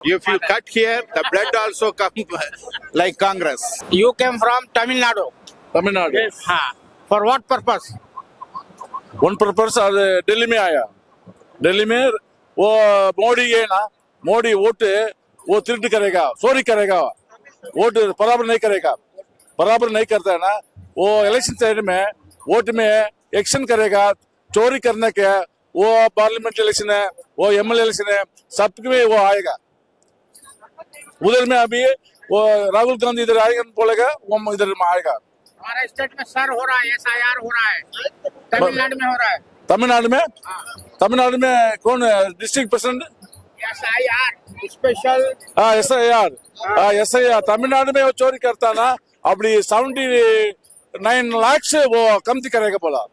If you cut here, the blood also come like Congress. You came from Tamil Nadu. Tamil Nadu. हाँ. For what purpose? One purpose Delhi में आया दिल्ली में वो मोदी है ना Modi vote वो त्रुटि करेगा चोरी करेगा वोट बराबर नहीं करता है ना वो इलेक्शन टाइम में वोट में एक्शन करेगा चोरी करने के वो पार्लियामेंट इलेक्शन है वो एमएलए इलेक्शन है सबके वो आएगा उधर में अभी वो राहुल गांधी इधर आएगा बोलेगा वो इधर में आएगा हमारे स्टेट में सर हो रहा है SIR हो रहा है तमिलनाडु में हो रहा है तमिलनाडु में कौन है district president SIR special SIR Tamil Nadu में वो चोरी करता ना अपनी 79 लाख वो कमती करेगा बोला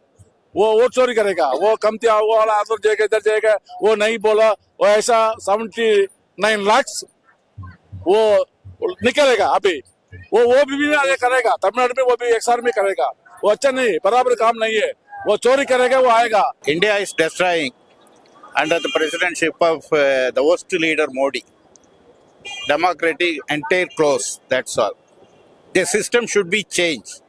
वो चोरी करेगा वो कमती वो वाला आदर जाएगा इधर जाएगा वो नहीं बोला वो ऐसा 79 लाख वो निकलेगा अभी वो भी करेगा तमिलनाडु में वो भी XR में करेगा वो अच्छा नहीं बराबर काम नहीं है वो चोरी करेगा वो आएगा India is destroying under the presidency of the worst leader Modi. Democratic entire close. That's all. The system should be changed.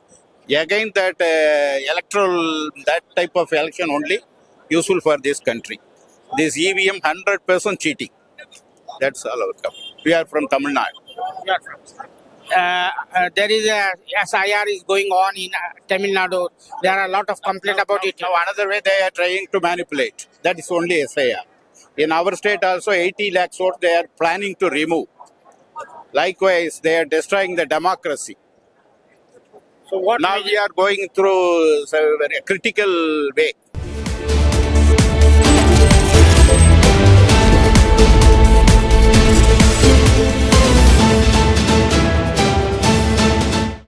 Again, that that type of election only useful for this country. This EVM 100% cheating. That's all our come. We are from Tamil Nadu. there is a SIR is going on in Tamil Nadu. There are a lot of complaint about it. Now another way they are trying to manipulate. That is only SIR. In our state also 80 lakhs votes they are planning to remove. Likewise, they are destroying the democracy. So what? Now we are going through a very critical way.